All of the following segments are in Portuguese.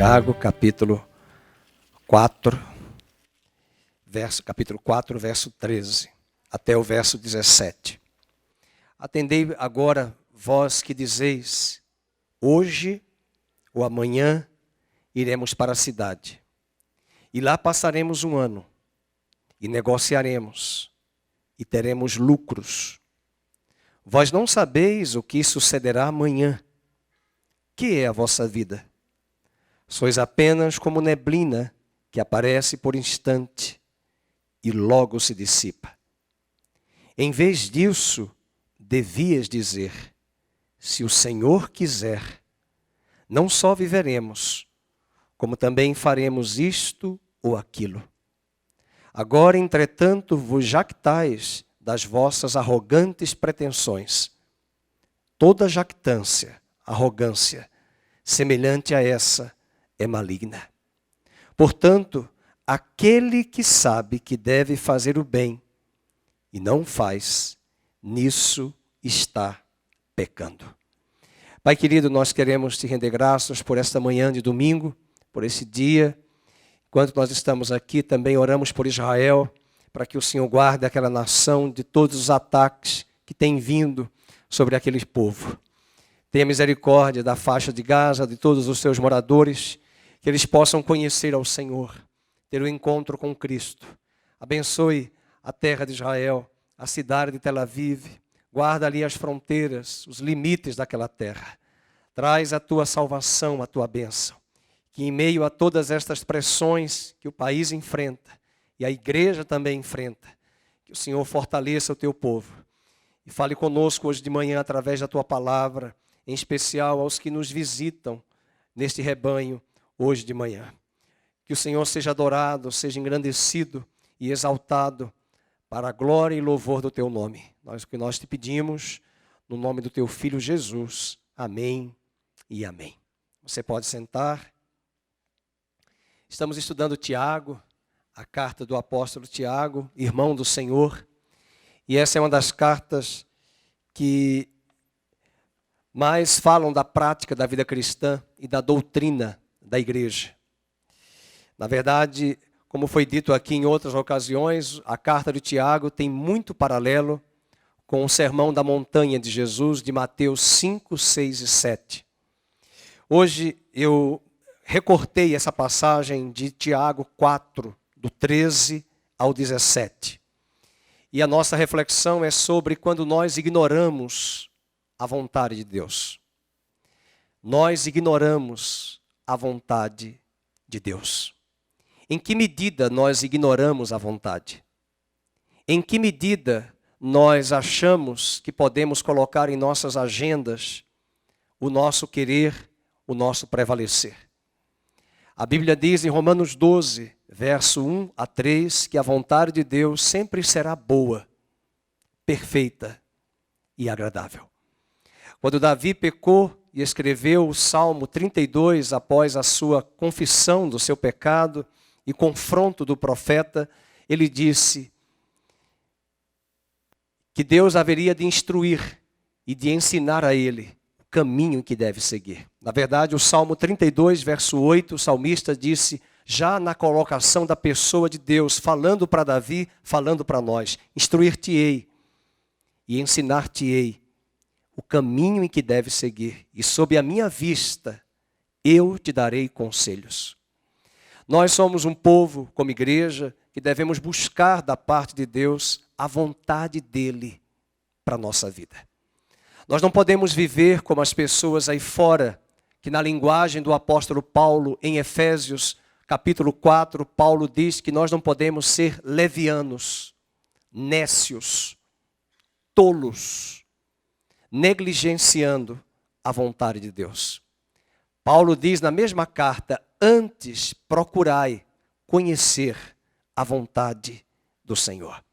Tiago, capítulo 4, verso 13, até o verso 17. Atendei agora, vós que dizeis, hoje ou amanhã iremos para a cidade, e lá passaremos um ano, e negociaremos, e teremos lucros. Vós não sabeis o que sucederá amanhã. Que é a vossa vida? Sois apenas como neblina que aparece por instante e logo se dissipa. Em vez disso, devias dizer, se o Senhor quiser, não só viveremos, como também faremos isto ou aquilo. Agora, entretanto, vos jactais das vossas arrogantes pretensões. Toda jactância, arrogância, semelhante a essa, é maligna. Portanto, aquele que sabe que deve fazer o bem e não faz, nisso está pecando. Pai querido, nós queremos te render graças por esta manhã de domingo, por esse dia. Enquanto nós estamos aqui, também oramos por Israel, para que o Senhor guarde aquela nação de todos os ataques que têm vindo sobre aquele povo. Tenha misericórdia da faixa de Gaza, de todos os seus moradores, que eles possam conhecer ao Senhor, ter um encontro com Cristo. Abençoe a terra de Israel, a cidade de Tel Aviv, guarda ali as fronteiras, os limites daquela terra. Traz a tua salvação, a tua bênção. Que em meio a todas estas pressões que o país enfrenta, e a igreja também enfrenta, que o Senhor fortaleça o teu povo. E fale conosco hoje de manhã através da tua palavra, em especial aos que nos visitam neste rebanho hoje de manhã. Que o Senhor seja adorado, seja engrandecido e exaltado para a glória e louvor do teu nome. O que nós te pedimos, no nome do teu Filho Jesus. Amém e amém. Você pode sentar. Estamos estudando Tiago, a carta do apóstolo Tiago, irmão do Senhor. E essa é uma das cartas que mais falam da prática da vida cristã e da doutrina da igreja. Na verdade, como foi dito aqui em outras ocasiões, a carta de Tiago tem muito paralelo com o sermão da montanha de Jesus, de Mateus 5, 6 e 7. Hoje eu recortei essa passagem de Tiago 4, do 13 ao 17. E a nossa reflexão é sobre quando nós ignoramos a vontade de Deus. Nós ignoramos a vontade de Deus. Em que medida nós ignoramos a vontade? Em que medida nós achamos que podemos colocar em nossas agendas o nosso querer, o nosso prevalecer? A Bíblia diz em Romanos 12, verso 1 a 3, que a vontade de Deus sempre será boa, perfeita e agradável. Quando Davi pecou e escreveu o Salmo 32, após a sua confissão do seu pecado e confronto do profeta, ele disse que Deus haveria de instruir e de ensinar a ele o caminho que deve seguir. Na verdade, o Salmo 32, verso 8, o salmista disse, já na colocação da pessoa de Deus, falando para Davi, falando para nós, instruir-te-ei e ensinar-te-ei o caminho em que deve seguir, e sob a minha vista eu te darei conselhos. Nós somos um povo, como igreja, que devemos buscar da parte de Deus a vontade dele para a nossa vida. Nós não podemos viver como as pessoas aí fora, que na linguagem do apóstolo Paulo, em Efésios, capítulo 4, Paulo diz que nós não podemos ser levianos, nécios, tolos, negligenciando a vontade de Deus. Paulo diz na mesma carta, antes procurai conhecer a vontade do Senhor.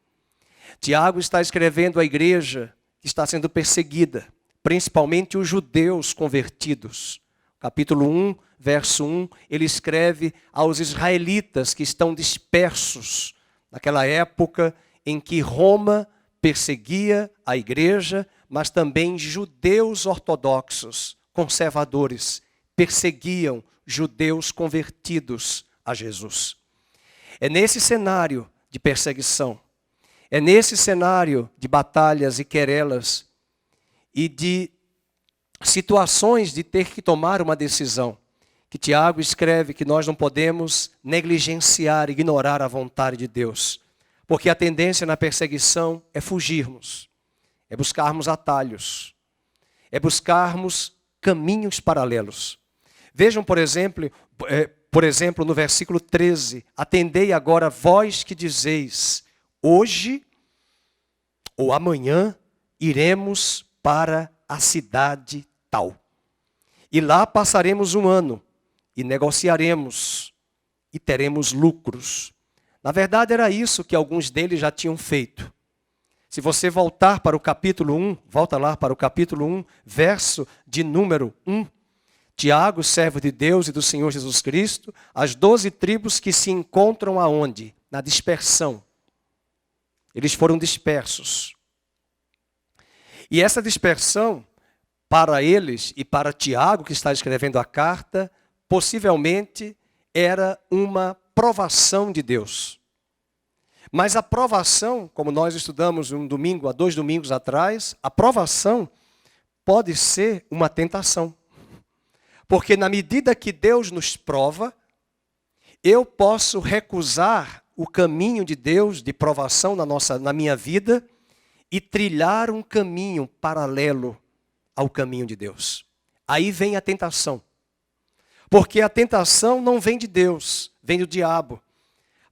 Tiago está escrevendo à igreja que está sendo perseguida, principalmente os judeus convertidos. Capítulo 1, verso 1, ele escreve aos israelitas que estão dispersos naquela época em que Roma perseguia a igreja, mas também judeus ortodoxos, conservadores, perseguiam judeus convertidos a Jesus. É nesse cenário de perseguição, é nesse cenário de batalhas e querelas e de situações de ter que tomar uma decisão, que Tiago escreve que nós não podemos negligenciar, ignorar a vontade de Deus. Porque a tendência na perseguição é fugirmos, é buscarmos atalhos, é buscarmos caminhos paralelos. Vejam, por exemplo, no versículo 13, atendei agora vós que dizeis, hoje ou amanhã iremos para a cidade tal. E lá passaremos um ano e negociaremos e teremos lucros. Na verdade era isso que alguns deles já tinham feito. Se você voltar para o capítulo 1, volta lá para o capítulo 1, verso de número 1, Tiago, servo de Deus e do Senhor Jesus Cristo, as 12 tribos que se encontram aonde? Na dispersão. Eles foram dispersos. E essa dispersão, para eles e para Tiago, que está escrevendo a carta, possivelmente era uma provação de Deus. Mas a provação, como nós estudamos um domingo, há 2 domingos atrás, a provação pode ser uma tentação. Porque na medida que Deus nos prova, eu posso recusar o caminho de Deus, de provação na minha vida, e trilhar um caminho paralelo ao caminho de Deus. Aí vem a tentação. Porque a tentação não vem de Deus, vem do diabo.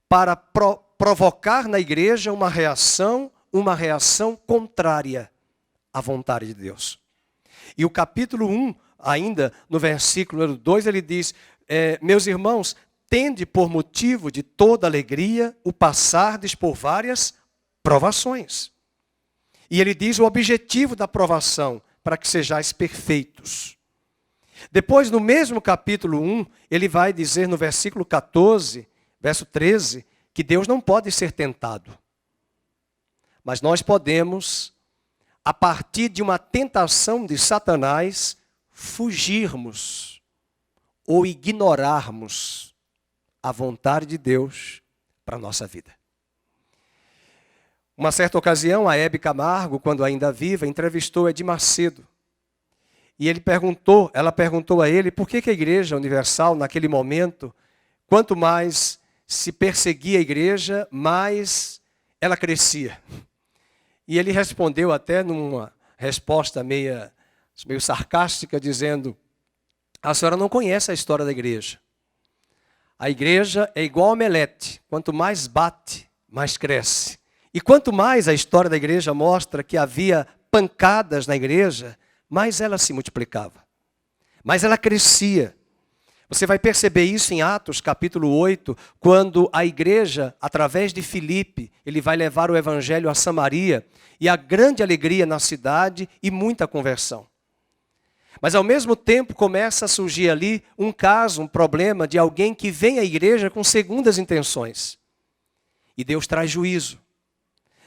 Para provocar na igreja uma reação contrária à vontade de Deus. E o capítulo 1, ainda no versículo 2, ele diz, meus irmãos, tende por motivo de toda alegria o passardes por várias provações. E ele diz o objetivo da provação, para que sejais perfeitos. Depois, no mesmo capítulo 1, ele vai dizer no versículo 14, verso 13, que Deus não pode ser tentado. Mas nós podemos, a partir de uma tentação de Satanás, fugirmos ou ignorarmos a vontade de Deus para a nossa vida. Uma certa ocasião, a Hebe Camargo, quando ainda viva, entrevistou Edir Macedo. E ela perguntou a ele por que a Igreja Universal, naquele momento, quanto mais se perseguia a igreja, mais ela crescia. E ele respondeu até numa resposta meio sarcástica, dizendo, a senhora não conhece a história da igreja. A igreja é igual ao omelete, quanto mais bate, mais cresce. E quanto mais a história da igreja mostra que havia pancadas na igreja, mais ela se multiplicava, mais ela crescia. Você vai perceber isso em Atos capítulo 8, quando a igreja, através de Filipe, ele vai levar o evangelho a Samaria, e a grande alegria na cidade e muita conversão. Mas ao mesmo tempo começa a surgir ali um caso, um problema de alguém que vem à igreja com segundas intenções. E Deus traz juízo.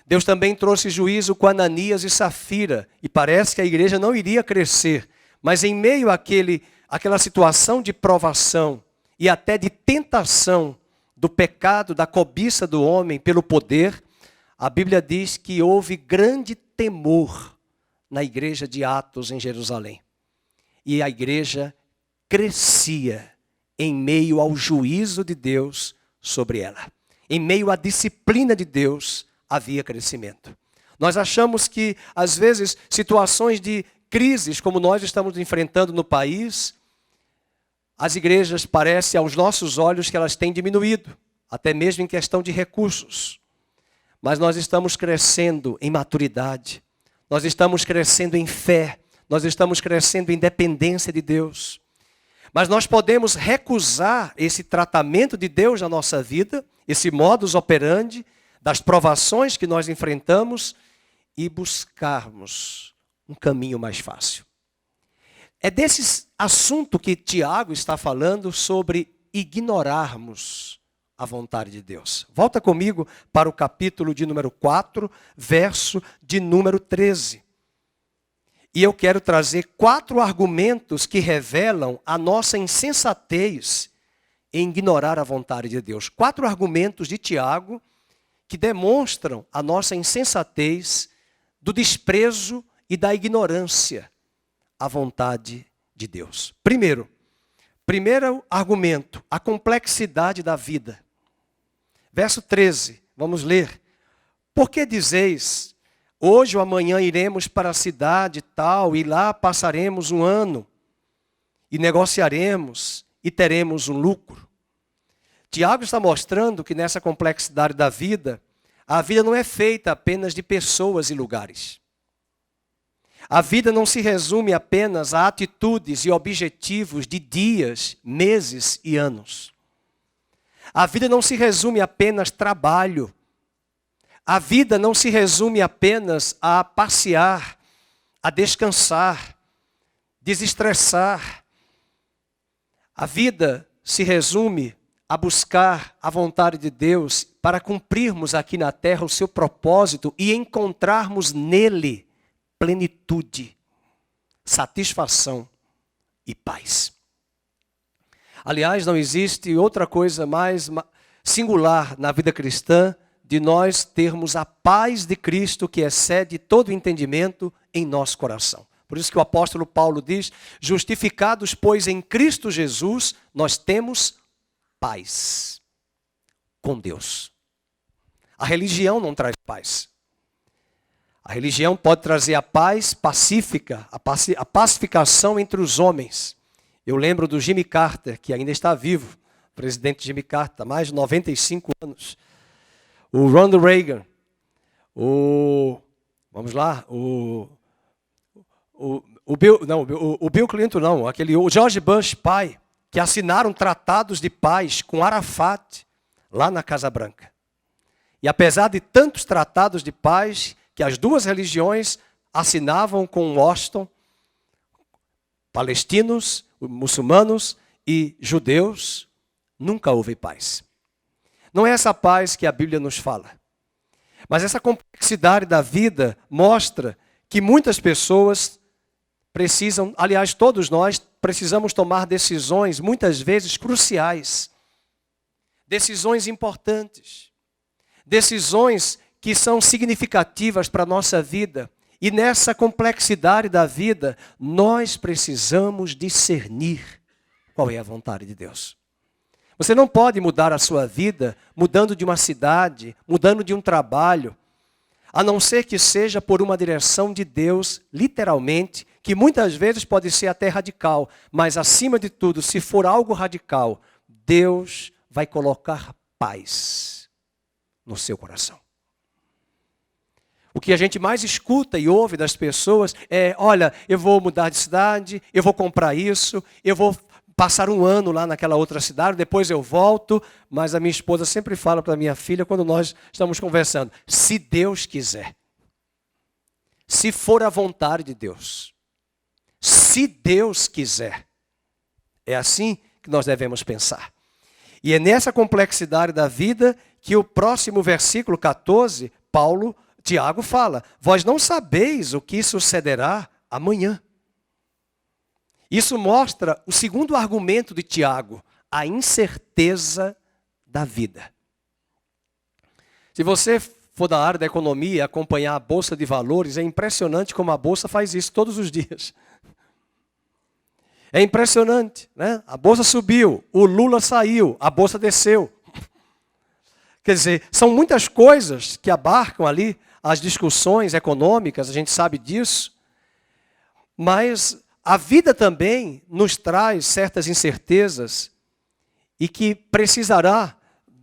Deus também trouxe juízo com Ananias e Safira, e parece que a igreja não iria crescer, mas em meio àquela situação de provação e até de tentação do pecado, da cobiça do homem pelo poder, a Bíblia diz que houve grande temor na igreja de Atos em Jerusalém. E a igreja crescia em meio ao juízo de Deus sobre ela. Em meio à disciplina de Deus, havia crescimento. Nós achamos que, às vezes, situações de crises como nós estamos enfrentando no país, as igrejas parecem aos nossos olhos que elas têm diminuído, até mesmo em questão de recursos. Mas nós estamos crescendo em maturidade, nós estamos crescendo em fé, nós estamos crescendo em dependência de Deus. Mas nós podemos recusar esse tratamento de Deus na nossa vida, esse modus operandi, das provações que nós enfrentamos e buscarmos um caminho mais fácil. É desse assunto que Tiago está falando sobre ignorarmos a vontade de Deus. Volta comigo para o capítulo de número 4, verso de número 13. E eu quero trazer 4 argumentos que revelam a nossa insensatez em ignorar a vontade de Deus. 4 argumentos de Tiago que demonstram a nossa insensatez do desprezo e da ignorância à vontade de Deus. Primeiro argumento, a complexidade da vida. Verso 13, vamos ler. Por que dizeis, hoje ou amanhã iremos para a cidade tal e lá passaremos um ano e negociaremos e teremos um lucro? Tiago está mostrando que nessa complexidade da vida, a vida não é feita apenas de pessoas e lugares. A vida não se resume apenas a atitudes e objetivos de dias, meses e anos. A vida não se resume apenas a trabalho. A vida não se resume apenas a passear, a descansar, desestressar. A vida se resume a buscar a vontade de Deus para cumprirmos aqui na terra o seu propósito e encontrarmos nele plenitude, satisfação e paz. Aliás, não existe outra coisa mais singular na vida cristã de nós termos a paz de Cristo que excede todo entendimento em nosso coração. Por isso que o apóstolo Paulo diz, justificados, pois, em Cristo Jesus, nós temos paz com Deus. A religião não traz paz. A religião pode trazer a paz pacífica, a pacificação entre os homens. Eu lembro do Jimmy Carter, que ainda está vivo, o presidente Jimmy Carter, há mais de 95 anos. O Ronald Reagan, o Bill Clinton não, o George Bush pai, que assinaram tratados de paz com Arafat, lá na Casa Branca. E apesar de tantos tratados de paz que as duas religiões assinavam com Washington, palestinos, muçulmanos e judeus, nunca houve paz. Não é essa paz que a Bíblia nos fala. Mas essa complexidade da vida mostra que muitas pessoas precisam, aliás, todos nós precisamos tomar decisões, muitas vezes cruciais. Decisões importantes. Decisões que são significativas para a nossa vida. E nessa complexidade da vida, nós precisamos discernir qual é a vontade de Deus. Você não pode mudar a sua vida mudando de uma cidade, mudando de um trabalho, a não ser que seja por uma direção de Deus, literalmente, que muitas vezes pode ser até radical, mas acima de tudo, se for algo radical, Deus vai colocar paz no seu coração. O que a gente mais escuta e ouve das pessoas é, olha, eu vou mudar de cidade, eu vou comprar isso, eu vou passar um ano lá naquela outra cidade, depois eu volto, mas a minha esposa sempre fala para a minha filha, quando nós estamos conversando, se Deus quiser, se for a vontade de Deus, se Deus quiser, é assim que nós devemos pensar. E é nessa complexidade da vida que o próximo versículo 14, Tiago fala, vós não sabeis o que sucederá amanhã. Isso mostra o segundo argumento de Tiago, a incerteza da vida. Se você for da área da economia e acompanhar a Bolsa de Valores, é impressionante como a Bolsa faz isso todos os dias. É impressionante, né? A Bolsa subiu, o Lula saiu, a Bolsa desceu. Quer dizer, são muitas coisas que abarcam ali as discussões econômicas, a gente sabe disso, mas a vida também nos traz certas incertezas e que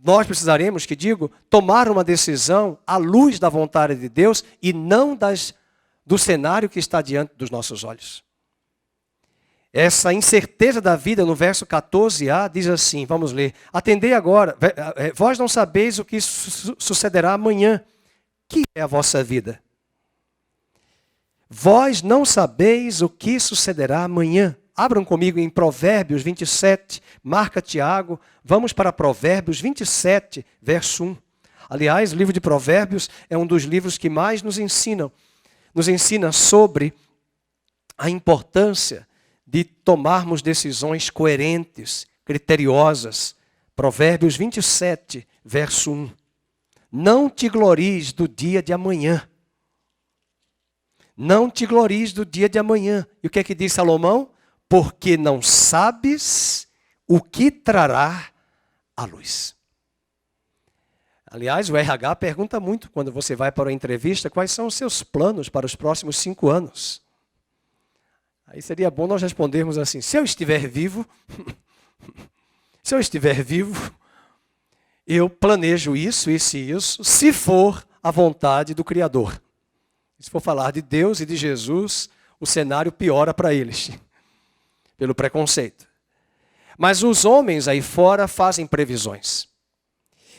nós precisaremos, tomar uma decisão à luz da vontade de Deus e não do cenário que está diante dos nossos olhos. Essa incerteza da vida, no verso 14a, diz assim, vamos ler. Atendei agora, vós não sabeis o que sucederá amanhã. Que é a vossa vida? Vós não sabeis o que sucederá amanhã. Abram comigo em Provérbios 27, marca Tiago. Vamos para Provérbios 27, verso 1. Aliás, o livro de Provérbios é um dos livros que mais nos ensina sobre a importância de tomarmos decisões coerentes, criteriosas. Provérbios 27, verso 1. Não te glories do dia de amanhã. Não te glories do dia de amanhã. E o que é que diz Salomão? Porque não sabes o que trará a luz. Aliás, o RH pergunta muito quando você vai para uma entrevista, quais são os seus planos para os próximos 5 anos? Aí seria bom nós respondermos assim, se eu estiver vivo, eu planejo isso, se for a vontade do Criador. Se for falar de Deus e de Jesus, o cenário piora para eles, pelo preconceito. Mas os homens aí fora fazem previsões.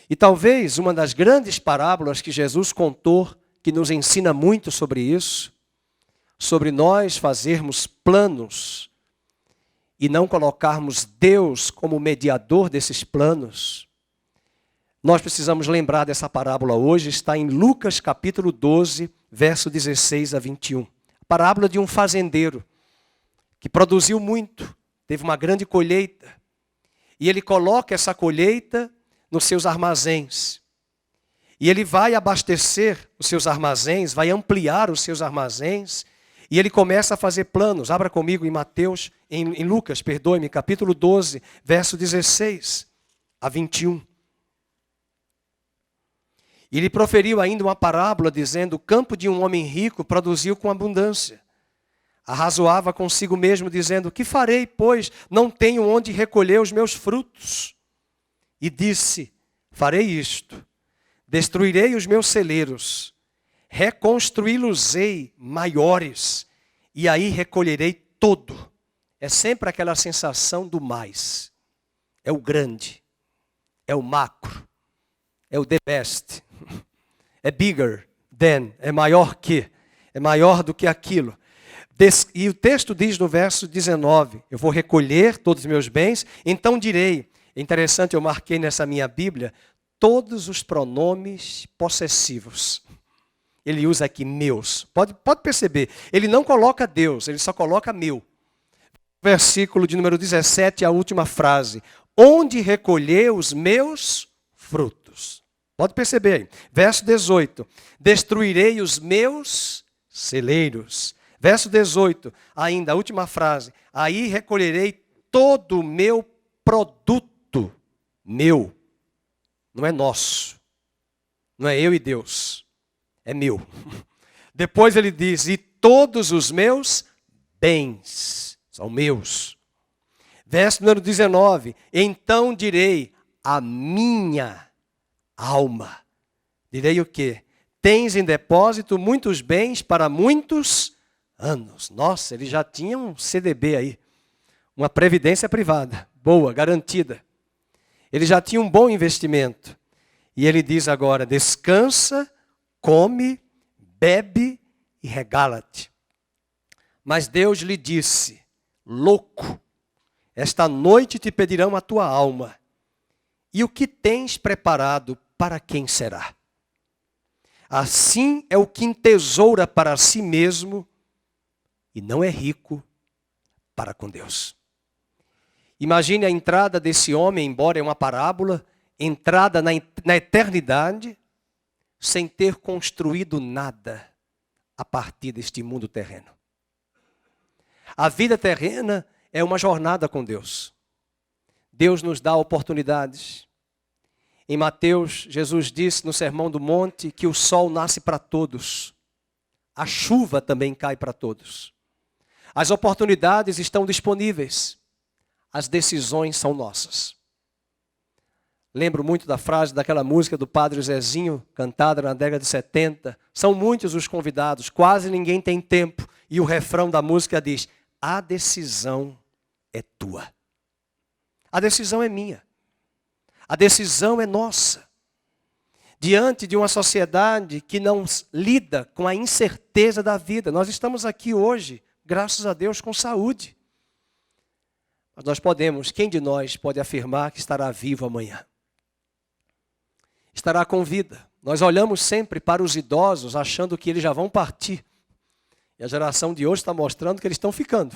E talvez uma das grandes parábolas que Jesus contou, que nos ensina muito sobre isso, sobre nós fazermos planos e não colocarmos Deus como mediador desses planos, nós precisamos lembrar dessa parábola hoje, está em Lucas capítulo 12, verso 16 a 21. A parábola de um fazendeiro que produziu muito, teve uma grande colheita, e ele coloca essa colheita nos seus armazéns. E ele vai abastecer os seus armazéns, vai ampliar os seus armazéns, e ele começa a fazer planos. Abra comigo em Lucas, capítulo 12, verso 16 a 21. Ele proferiu ainda uma parábola dizendo, o campo de um homem rico produziu com abundância. Arrazoava consigo mesmo dizendo, que farei, pois não tenho onde recolher os meus frutos? E disse, farei isto, destruirei os meus celeiros, reconstruí-los-ei maiores, e aí recolherei todo. É sempre aquela sensação do mais. É o grande, é o macro, é o the best, é bigger than, é maior que, é maior do que aquilo. E o texto diz no verso 19, eu vou recolher todos os meus bens, então direi, é interessante, eu marquei nessa minha Bíblia, todos os pronomes possessivos. Ele usa aqui meus. Pode perceber, ele não coloca Deus, ele só coloca meu. Versículo de número 17, a última frase. Onde recolher os meus frutos. Pode perceber aí. Verso 18. Destruirei os meus celeiros. Verso 18, ainda a última frase. Aí recolherei todo o meu produto. Meu. Não é nosso. Não é eu e Deus. É meu. Depois ele diz, e todos os meus bens são meus. Verso número 19, então direi, a minha alma. Direi o quê? Tens em depósito muitos bens para muitos anos. Nossa, ele já tinha um CDB aí. Uma previdência privada, boa, garantida. Ele já tinha um bom investimento. E ele diz agora, descansa, come, bebe e regala-te. Mas Deus lhe disse, louco, esta noite te pedirão a tua alma. E o que tens preparado, para quem será? Assim é o que entesoura para si mesmo e não é rico para com Deus. Imagine a entrada desse homem, embora é uma parábola, entrada na eternidade, sem ter construído nada a partir deste mundo terreno. A vida terrena é uma jornada com Deus. Deus nos dá oportunidades. Em Mateus, Jesus disse no Sermão do Monte que o sol nasce para todos. A chuva também cai para todos. As oportunidades estão disponíveis. As decisões são nossas. Lembro muito da frase daquela música do Padre Zezinho, cantada na década de 70. São muitos os convidados, quase ninguém tem tempo. E o refrão da música diz, a decisão é tua. A decisão é minha. A decisão é nossa. Diante de uma sociedade que não lida com a incerteza da vida. Nós estamos aqui hoje, graças a Deus, com saúde. Mas nós podemos, quem de nós pode afirmar que estará vivo amanhã? Estará com vida. Nós olhamos sempre para os idosos achando que eles já vão partir. E a geração de hoje está mostrando que eles estão ficando.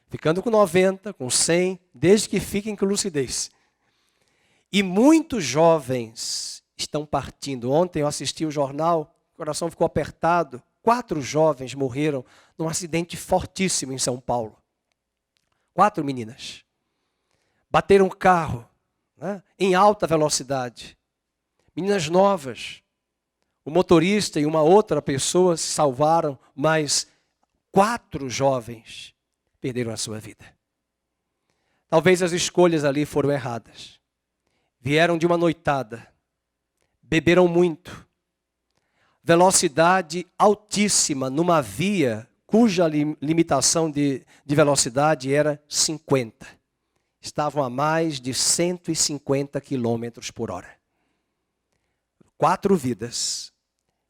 Ficando com 90, com 100, desde que fiquem com lucidez. E muitos jovens estão partindo. Ontem eu assisti o jornal, o coração ficou apertado. 4 jovens morreram num acidente fortíssimo em São Paulo. 4 meninas. Bateram o carro, né, em alta velocidade. Meninas novas. O motorista e uma outra pessoa se salvaram, mas 4 jovens perderam a sua vida. Talvez as escolhas ali foram erradas. Vieram de uma noitada. Beberam muito. Velocidade altíssima numa via cuja limitação de velocidade era 50. Estavam a mais de 150 quilômetros por hora. 4 vidas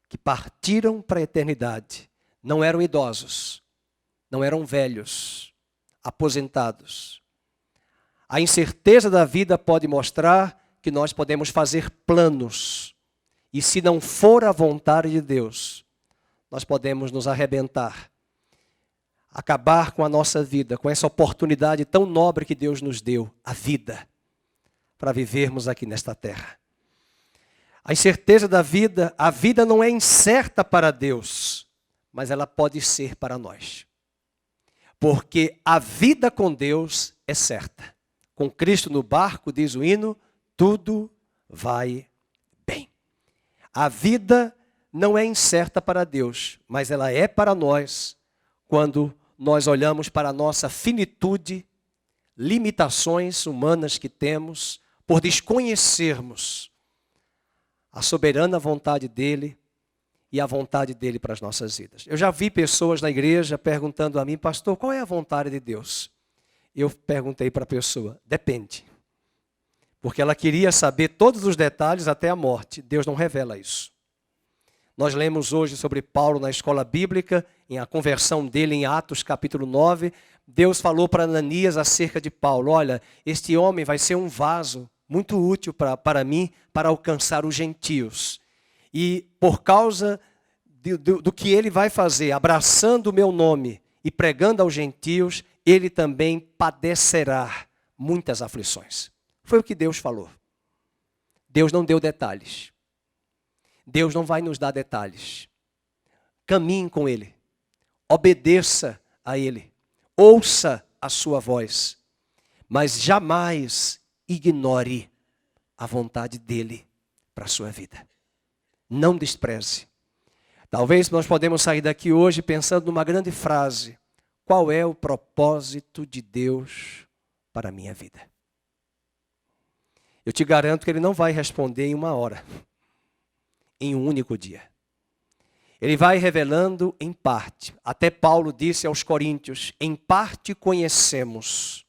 que partiram para a eternidade. Não eram idosos, não eram velhos, aposentados. A incerteza da vida pode mostrar que nós podemos fazer planos. E se não for a vontade de Deus, nós podemos nos arrebentar. Acabar com a nossa vida, com essa oportunidade tão nobre que Deus nos deu, a vida, para vivermos aqui nesta terra. A incerteza da vida, a vida não é incerta para Deus, mas ela pode ser para nós. Porque a vida com Deus é certa. Com Cristo no barco, diz o hino, tudo vai bem. A vida não é incerta para Deus, mas ela é para nós quando nós olhamos para a nossa finitude, limitações humanas que temos, por desconhecermos a soberana vontade dEle e a vontade dEle para as nossas vidas. Eu já vi pessoas na igreja perguntando a mim, pastor, qual é a vontade de Deus? Eu perguntei para a pessoa, depende. Porque ela queria saber todos os detalhes até a morte. Deus não revela isso. Nós lemos hoje sobre Paulo na escola bíblica, em a conversão dele em Atos capítulo 9. Deus falou para Ananias acerca de Paulo, olha, este homem vai ser um vaso muito útil para mim, para alcançar os gentios. E por causa do que ele vai fazer, abraçando o meu nome e pregando aos gentios, ele também padecerá muitas aflições. Foi o que Deus falou. Deus não deu detalhes. Deus não vai nos dar detalhes. Caminhe com Ele. Obedeça a Ele. Ouça a sua voz. Mas jamais ignore a vontade dEle para a sua vida. Não despreze. Talvez nós podemos sair daqui hoje pensando numa grande frase. Qual é o propósito de Deus para a minha vida? Eu te garanto que Ele não vai responder em 1 hora, em um único dia. Ele vai revelando em parte. Até Paulo disse aos Coríntios, em parte conhecemos,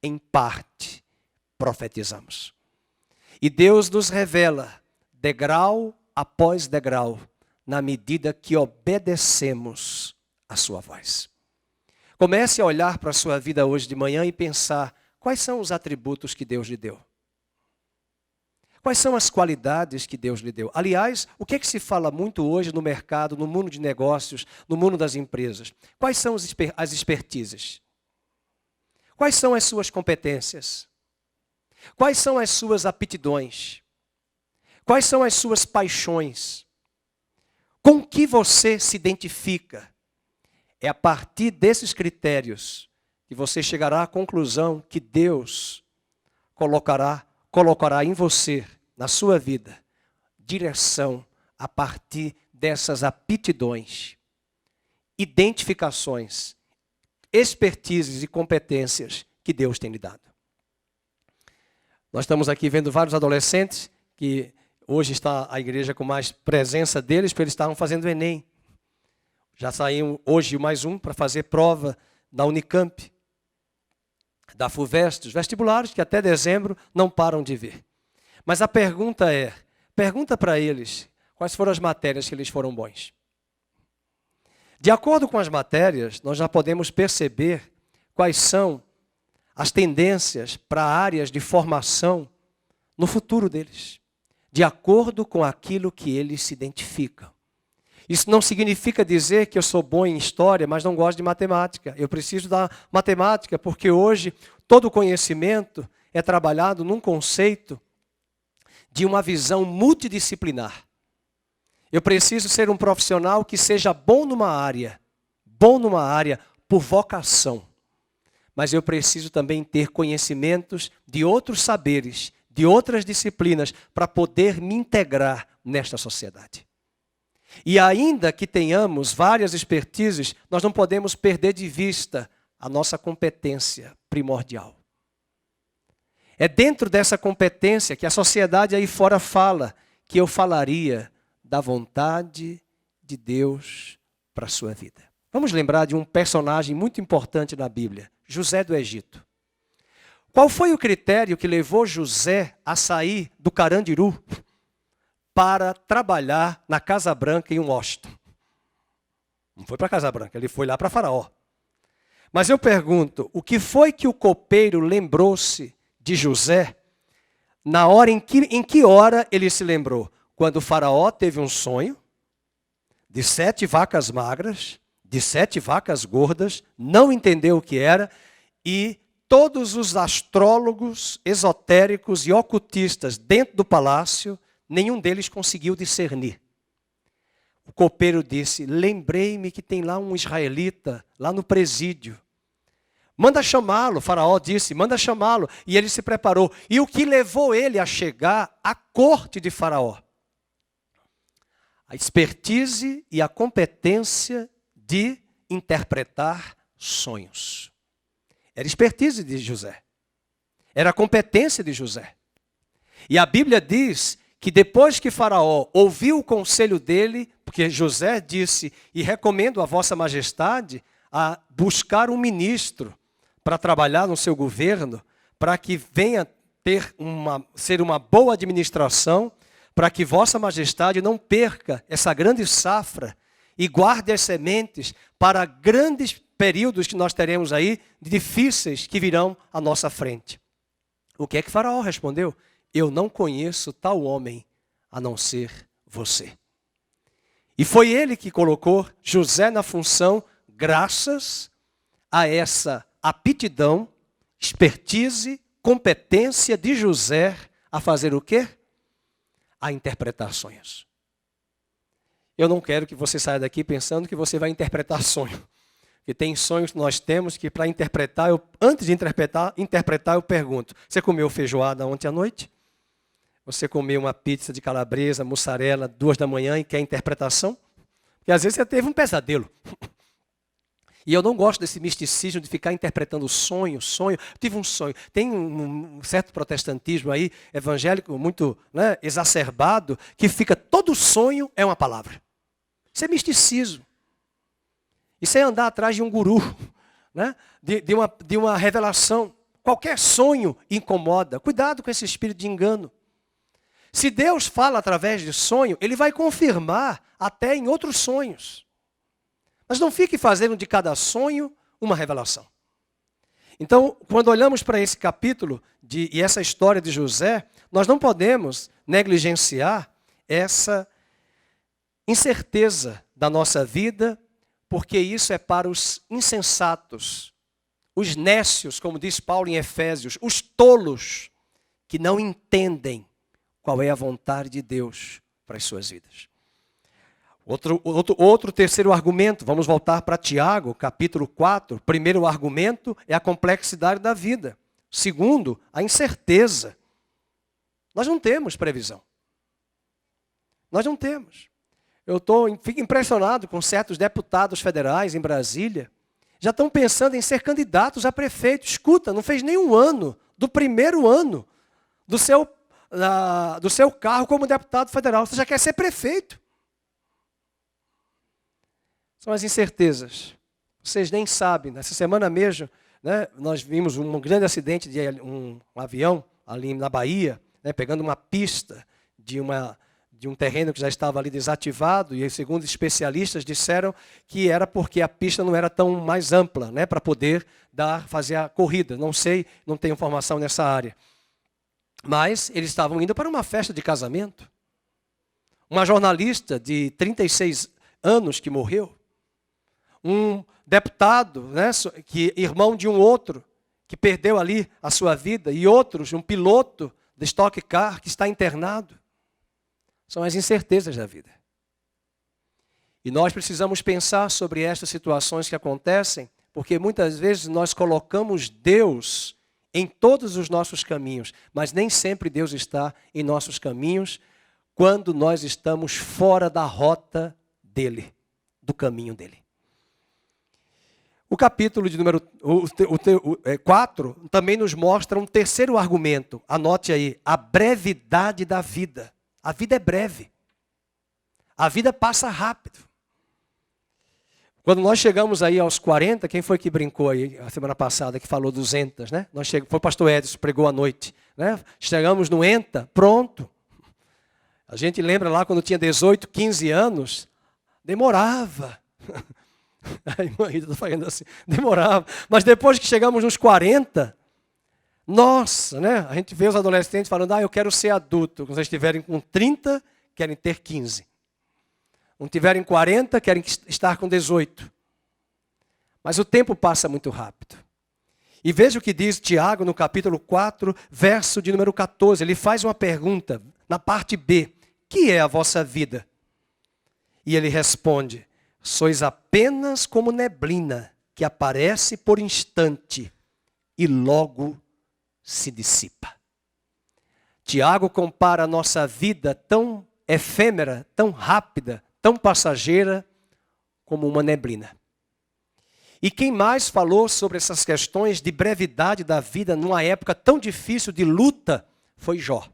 em parte profetizamos. E Deus nos revela, degrau após degrau, na medida que obedecemos a sua voz. Comece a olhar para a sua vida hoje de manhã e pensar, quais são os atributos que Deus lhe deu? Quais são as qualidades que Deus lhe deu? Aliás, o que é que se fala muito hoje no mercado, no mundo de negócios, no mundo das empresas? Quais são as expertises? Quais são as suas competências? Quais são as suas aptidões? Quais são as suas paixões? Com que você se identifica? É a partir desses critérios que você chegará à conclusão que Deus colocará em você, na sua vida, direção a partir dessas aptidões, identificações, expertises e competências que Deus tem lhe dado. Nós estamos aqui vendo vários adolescentes que hoje está a igreja com mais presença deles, porque eles estavam fazendo o Enem. Já saiu hoje mais um para fazer prova na Unicamp, da FUVEST, os vestibulares que até dezembro não param de vir. Mas a pergunta pergunta para eles quais foram as matérias que eles foram bons. De acordo com as matérias, nós já podemos perceber quais são as tendências para áreas de formação no futuro deles, de acordo com aquilo que eles se identificam. Isso não significa dizer que eu sou bom em história, mas não gosto de matemática. Eu preciso da matemática, porque hoje todo conhecimento é trabalhado num conceito de uma visão multidisciplinar. Eu preciso ser um profissional que seja bom numa área por vocação. Mas eu preciso também ter conhecimentos de outros saberes, de outras disciplinas, para poder me integrar nesta sociedade. E ainda que tenhamos várias expertises, nós não podemos perder de vista a nossa competência primordial. É dentro dessa competência que a sociedade aí fora fala, que eu falaria da vontade de Deus para a sua vida. Vamos lembrar de um personagem muito importante na Bíblia, José do Egito. Qual foi o critério que levou José a sair do Carandiru para trabalhar na Casa Branca em Washington? Não foi para a Casa Branca, ele foi lá para Faraó. Mas eu pergunto, o que foi que o copeiro lembrou-se de José na hora em que hora ele se lembrou? Quando o Faraó teve um sonho de 7 vacas magras, de 7 vacas gordas, não entendeu o que era, e todos os astrólogos, esotéricos e ocultistas dentro do palácio, nenhum deles conseguiu discernir. O copeiro disse, lembrei-me que tem lá um israelita, lá no presídio. Manda chamá-lo, o Faraó disse, manda chamá-lo. E ele se preparou. E o que levou ele a chegar à corte de Faraó? A expertise e a competência de interpretar sonhos. Era expertise de José. Era a competência de José. E a Bíblia diz que depois que Faraó ouviu o conselho dele, porque José disse, e recomendo a vossa majestade a buscar um ministro para trabalhar no seu governo, para que venha ser uma boa administração, para que vossa majestade não perca essa grande safra e guarde as sementes para grandes períodos que nós teremos aí, difíceis, que virão à nossa frente. O que é que Faraó respondeu? Eu não conheço tal homem a não ser você. E foi ele que colocou José na função, graças a essa aptidão, expertise, competência de José a fazer o quê? A interpretar sonhos. Eu não quero que você saia daqui pensando que você vai interpretar sonho. Porque tem sonhos que nós temos que para interpretar, antes de interpretar eu pergunto, você comeu feijoada ontem à noite? Você comeu uma pizza de calabresa, mussarela, 2 da manhã e quer interpretação? Porque às vezes você teve um pesadelo. E eu não gosto desse misticismo de ficar interpretando sonho. Eu tive um sonho. Tem um certo protestantismo aí, evangélico, muito exacerbado, que fica, todo sonho é uma palavra. Isso é misticismo. Isso é andar atrás de um guru, de uma revelação. Qualquer sonho incomoda. Cuidado com esse espírito de engano. Se Deus fala através de sonho, Ele vai confirmar até em outros sonhos. Mas não fique fazendo de cada sonho uma revelação. Então, quando olhamos para esse capítulo e essa história de José, nós não podemos negligenciar essa incerteza da nossa vida, porque isso é para os insensatos, os nécios, como diz Paulo em Efésios, os tolos, que não entendem qual é a vontade de Deus para as suas vidas. Outro terceiro argumento, vamos voltar para Tiago, capítulo 4. Primeiro argumento é a complexidade da vida. Segundo, a incerteza. Nós não temos previsão. Nós não temos. Fico impressionado com certos deputados federais em Brasília. Já estão pensando em ser candidatos a prefeito. Escuta, não fez nenhum ano do primeiro ano do seu cargo como deputado federal. Você já quer ser prefeito. São as incertezas. Vocês nem sabem. Nessa semana mesmo, nós vimos um grande acidente de um avião ali na Bahia, pegando uma pista de um terreno que já estava ali desativado, e segundo especialistas disseram que era porque a pista não era tão mais ampla, para poder fazer a corrida. Não sei, não tenho informação nessa área. Mas eles estavam indo para uma festa de casamento. Uma jornalista de 36 anos que morreu. Um deputado, né, irmão de um outro, que perdeu ali a sua vida. E outros, um piloto de Stock Car que está internado. São as incertezas da vida. E nós precisamos pensar sobre estas situações que acontecem, porque muitas vezes nós colocamos Deus em todos os nossos caminhos, mas nem sempre Deus está em nossos caminhos quando nós estamos fora da rota dele, do caminho dele. O capítulo de número 4 também nos mostra um terceiro argumento. Anote aí, a brevidade da vida. A vida é breve. A vida passa rápido. Quando nós chegamos aí aos 40, quem foi que brincou aí a semana passada, que falou 200, né? Foi o pastor Edson, pregou à noite, né? Chegamos no ENTA, pronto. A gente lembra lá quando tinha 18, 15 anos, demorava. A irmã Rita está falando assim, demorava. Mas depois que chegamos nos 40, nossa, né? A gente vê os adolescentes falando, eu quero ser adulto. Quando eles estiverem com 30, querem ter 15. Quando tiverem 40, querem estar com 18. Mas o tempo passa muito rápido. E veja o que diz Tiago no capítulo 4, verso de número 14. Ele faz uma pergunta na parte B. Que é a vossa vida? E ele responde, sois apenas como neblina que aparece por instante e logo se dissipa. Tiago compara a nossa vida tão efêmera, tão rápida, tão passageira como uma neblina. E quem mais falou sobre essas questões de brevidade da vida numa época tão difícil de luta foi Jó.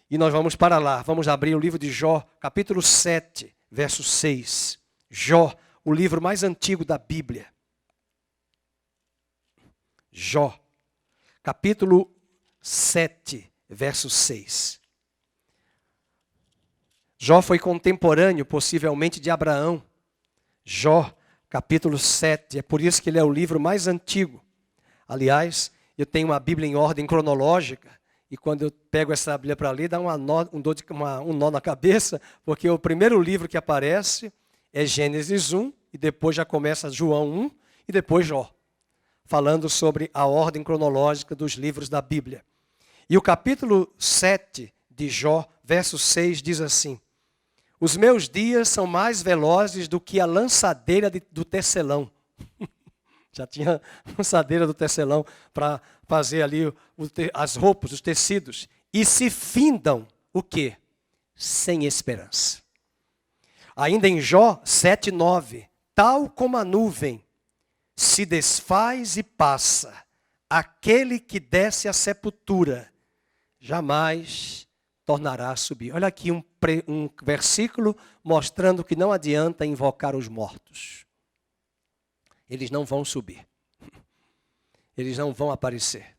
E nós vamos para lá, vamos abrir o livro de Jó, capítulo 7, verso 6. Jó, o livro mais antigo da Bíblia. Jó, capítulo 7, verso 6. Jó foi contemporâneo, possivelmente, de Abraão. Jó, capítulo 7, é por isso que ele é o livro mais antigo. Aliás, eu tenho uma Bíblia em ordem cronológica, e quando eu pego essa Bíblia para ler, dá um nó na cabeça, porque o primeiro livro que aparece é Gênesis 1, e depois já começa João 1, e depois Jó, falando sobre a ordem cronológica dos livros da Bíblia. E o capítulo 7 de Jó, verso 6, diz assim, os meus dias são mais velozes do que a lançadeira do tecelão. Já tinha lançadeira do tecelão para fazer ali as roupas, os tecidos. E se findam, o quê? Sem esperança. Ainda em Jó 7:9, tal como a nuvem se desfaz e passa, aquele que desce à sepultura jamais tornará a subir. Olha aqui um versículo mostrando que não adianta invocar os mortos. Eles não vão subir. Eles não vão aparecer.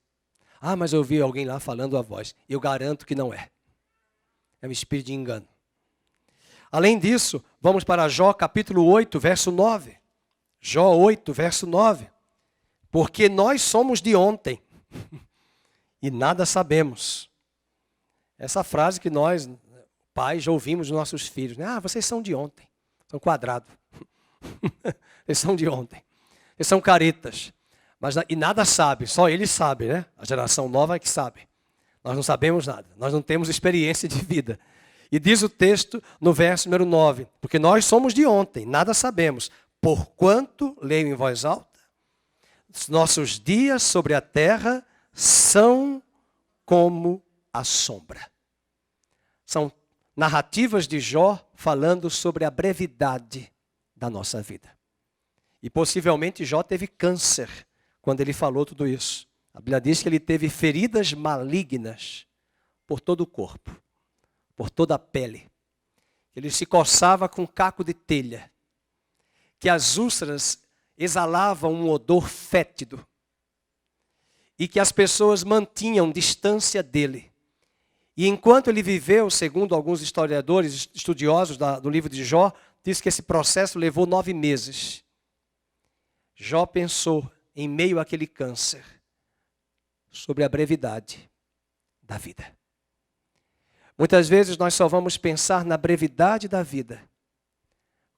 Mas eu ouvi alguém lá falando a voz. Eu garanto que não é. É um espírito de engano. Além disso, vamos para Jó capítulo 8, verso 9. Jó 8, verso 9. Porque nós somos de ontem e nada sabemos. Essa frase que nós, pais, já ouvimos dos nossos filhos. Né? Vocês são de ontem. São quadrados. Eles são de ontem. Eles são caretas. E nada sabe, só eles sabem, né? A geração nova é que sabe. Nós não sabemos nada. Nós não temos experiência de vida. E diz o texto no verso número 9. Porque nós somos de ontem, nada sabemos. Porquanto, leio em voz alta, nossos dias sobre a terra são como a sombra. São narrativas de Jó falando sobre a brevidade da nossa vida. E possivelmente Jó teve câncer quando ele falou tudo isso. A Bíblia diz que ele teve feridas malignas por todo o corpo, por toda a pele. Ele se coçava com caco de telha, que as úlceras exalavam um odor fétido e que as pessoas mantinham distância dele. E enquanto ele viveu, segundo alguns historiadores, estudiosos do livro de Jó, diz que esse processo levou 9 meses. Jó pensou, em meio àquele câncer, sobre a brevidade da vida. Muitas vezes nós só vamos pensar na brevidade da vida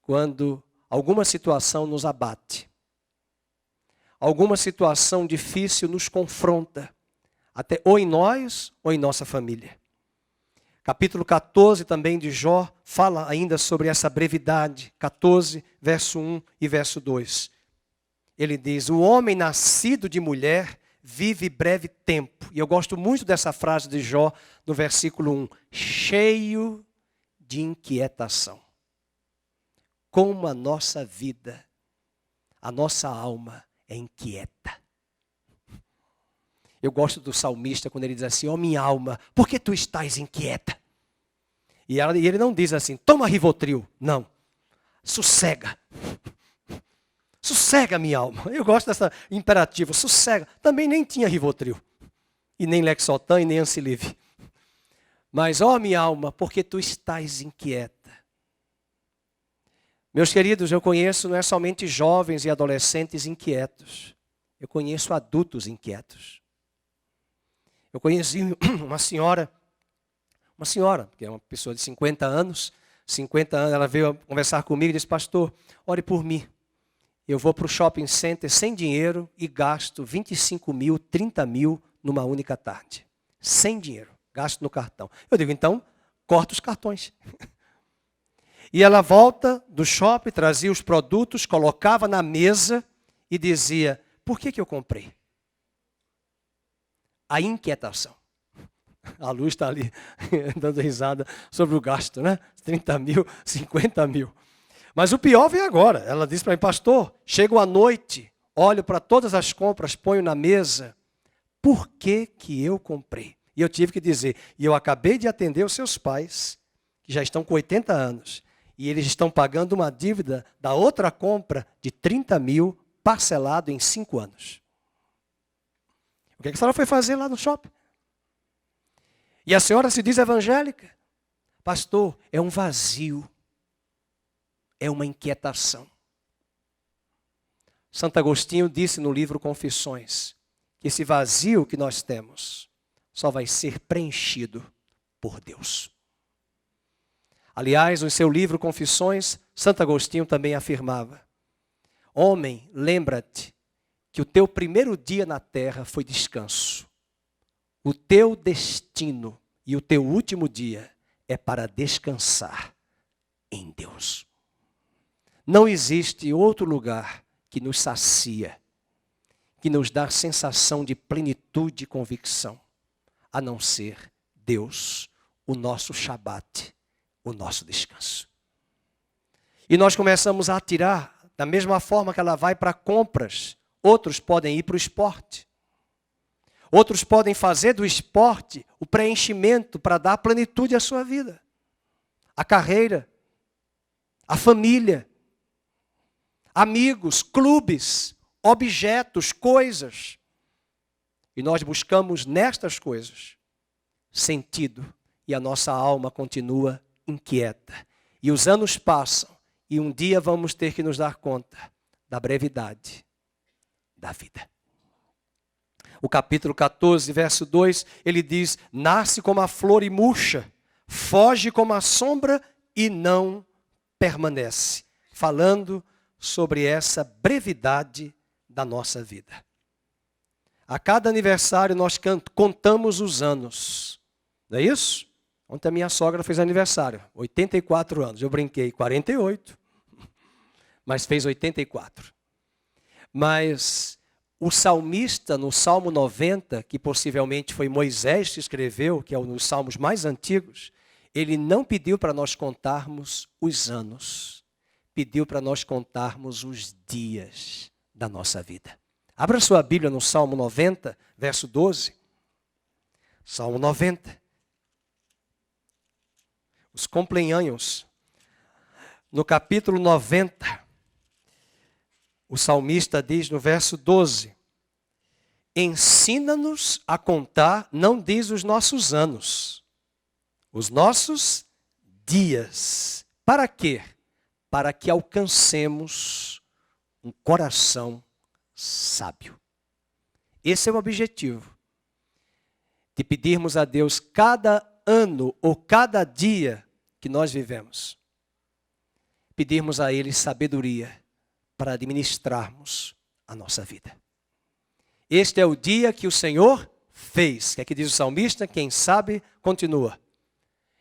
quando alguma situação nos abate, alguma situação difícil nos confronta, até ou em nós ou em nossa família. Capítulo 14 também de Jó fala ainda sobre essa brevidade, 14, verso 1 e verso 2. Ele diz, o homem nascido de mulher vive breve tempo. E eu gosto muito dessa frase de Jó no versículo 1, cheio de inquietação. Como a nossa vida, a nossa alma é inquieta. Eu gosto do salmista quando ele diz assim, ó minha alma, por que tu estás inquieta? E ele não diz assim, toma Rivotril. Não, sossega. Sossega minha alma. Eu gosto dessa imperativa, sossega. Também nem tinha Rivotril. E nem Lexotan e nem Ancilive. Mas ó minha alma, por que tu estás inquieta? Meus queridos, eu conheço não é somente jovens e adolescentes inquietos. Eu conheço adultos inquietos. Eu conheci uma senhora, que é uma pessoa de 50 anos, ela veio conversar comigo e disse, pastor, ore por mim. Eu vou para o shopping center sem dinheiro e gasto 25 mil, 30 mil numa única tarde. Sem dinheiro, gasto no cartão. Eu digo, então, corta os cartões. E ela volta do shopping, trazia os produtos, colocava na mesa e dizia, por que eu comprei? A inquietação. A Luz está ali dando risada sobre o gasto, né? 30 mil, 50 mil. Mas o pior vem agora. Ela disse para mim, pastor, chego à noite, olho para todas as compras, ponho na mesa. Por que eu comprei? E eu tive que dizer, e eu acabei de atender os seus pais, que já estão com 80 anos, e eles estão pagando uma dívida da outra compra de 30 mil, parcelado em 5 anos. O que a senhora foi fazer lá no shopping? E a senhora se diz evangélica? Pastor, é um vazio. É uma inquietação. Santo Agostinho disse no livro Confissões, que esse vazio que nós temos só vai ser preenchido por Deus. Aliás, no seu livro Confissões, Santo Agostinho também afirmava, homem, lembra-te que o teu primeiro dia na terra foi descanso. O teu destino e o teu último dia é para descansar em Deus. Não existe outro lugar que nos sacia, que nos dá sensação de plenitude e convicção, a não ser Deus, o nosso Shabat, o nosso descanso. E nós começamos a atirar, da mesma forma que ela vai para compras, outros podem ir para o esporte. Outros podem fazer do esporte o preenchimento para dar plenitude à sua vida. A carreira, a família, amigos, clubes, objetos, coisas. E nós buscamos nestas coisas sentido e a nossa alma continua inquieta. E os anos passam e um dia vamos ter que nos dar conta da brevidade da vida. O capítulo 14, verso 2, ele diz, nasce como a flor e murcha, foge como a sombra e não permanece. Falando sobre essa brevidade da nossa vida. A cada aniversário nós contamos os anos. Não é isso? Ontem a minha sogra fez aniversário, 84 anos. Eu brinquei, 48, mas fez 84. Mas o salmista, no Salmo 90, que possivelmente foi Moisés que escreveu, que é um dos salmos mais antigos, ele não pediu para nós contarmos os anos. Pediu para nós contarmos os dias da nossa vida. Abra sua Bíblia no Salmo 90, verso 12. Salmo 90. Os compleanhos. No capítulo 90, o salmista diz no verso 12, ensina-nos a contar, não diz os nossos anos, os nossos dias. Para quê? Para que alcancemos um coração sábio. Esse é o objetivo. De pedirmos a Deus cada ano ou cada dia que nós vivemos. pedirmos a Ele sabedoria para administrarmos a nossa vida. Este é o dia que o Senhor fez. Que aqui diz o salmista, quem sabe, continua.